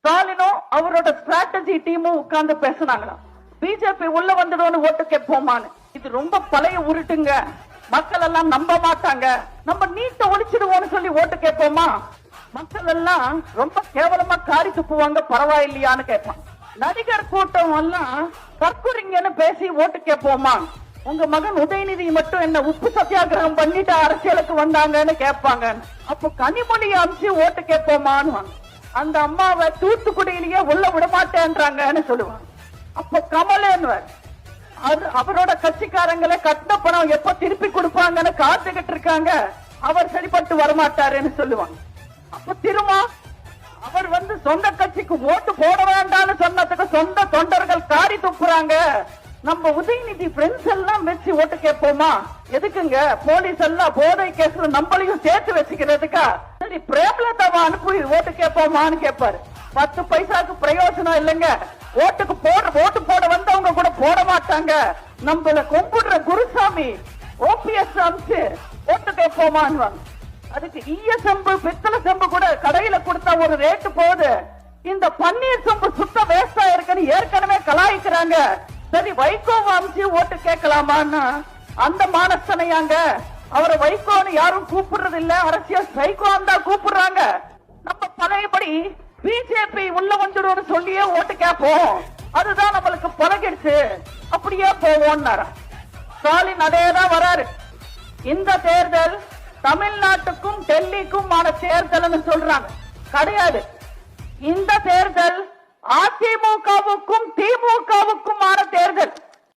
ஸ்டாலினும் அவரோட ஸ்ட்ராட்டஜி டீமும் உட்கார்ந்து பேசினாங்களாம். பிஜேபி உள்ள வந்துடும் ஓட்டு கேட்போமான்னு. இது ரொம்ப பழைய உருட்டுங்க, மக்கள் எல்லாம் நம்ப மாட்டாங்க. நம்ம நீட்ட ஒழிச்சிடுவோம்னு சொல்லி ஓட்டு கேட்போமா? மக்கள் எல்லாம் ரொம்ப கேவலமா காரி துப்புவாங்க, பரவாயில்லையான்னு கேட்பான். நடிகர் கூட்டம் எல்லாம் கற்குறிங்கன்னு பேசி ஓட்டு கேட்போமா? உங்க மகன் உதயநிதி மட்டும் என்ன உப்பு சத்தியாகிரகம் பண்ணிட்டு அரசியலுக்கு வந்தாங்கன்னு கேட்பாங்க. அப்போ கனிமொழி அமிச்சு ஓட்டு கேட்போமான்னு அந்த அம்மாவை தூத்துக்குடியிலேயே உள்ள விட மாட்டேன்றாங்கன்னு சொல்லுவாங்க. அப்போ கமலேன்னு அது அவரோட கட்சிக்காரங்களை கட்ட பணம் எப்ப திருப்பி கொடுப்பாங்கன்னு காத்துக்கிட்டு இருக்காங்க, அவர் சரிப்பட்டு வரமாட்டாருன்னு சொல்லுவாங்க. அப்ப திரும்ப அவர் சொந்த கட்சிக்கு ஓட்டு போட வேண்டாம்னு சொன்னதுக்கு சொந்த தொண்டர்கள் காரி துப்புறாங்க. நம்ம உதயநிதி ஃப்ரெண்ட்ஸ் எல்லாம் வச்சு ஓட்டு கேட்போமா? எதுக்குங்க? போலீஸ் எல்லாம் போதை கேஸ்ல நம்மளையும் சேர்த்து வச்சுக்கிறதுக்கா? சரி, பிரேமலதாவை அனுப்பி ஓட்டு கேட்போமான்னு கேட்பாரு. 10 பைசாக்கு பிரயோஜனம் இல்லைங்க. ஓட்டு போட வந்தவங்க கூட போட மாட்டாங்க. நம்மள கும்பிடுற குருசாமி ஓபிஎஸ் அமிச்சு ஓட்டு கேட்போமான்னு. அதுக்கு ஈய செம்பு பித்தளை செம்பு கூட கடையில கொடுத்தா ஒரு ரேட்டு போகுது. இந்த பன்னீர் செம்பு சுத்த வேஸ்டா இருக்குன்னு ஏற்கனவே கலாய்க்கிறாங்க. சரி, வைகோவை அமிச்சு ஓட்டு கேட்கலாமான்னு அந்த மானஸ்தனையாங்க. அவரை வைகோன்னு யாரும் கூப்பிடுறது இல்ல, அரசியல் சைகோன்னு தான் கூப்பிடுறாங்க. நம்ம பழையபடி பிஜேபி உள்ள வந்துடும் சொல்லியே ஓட்டு கேட்போம், அதுதான் நம்மளுக்கு பழகிடுச்சு, அப்படியே போவோம். ஸ்டாலின் அதேதான் வராரு. இந்த தேர்தல் தமிழ்நாட்டுக்கும் டெல்லிக்கும் ஆன தேர்தல் சொல்றாங்க. கிடையாது. இந்த தேர்தல் அதிமுகவுக்கும் திமுகவுக்கும் ஆன தேர்தல்.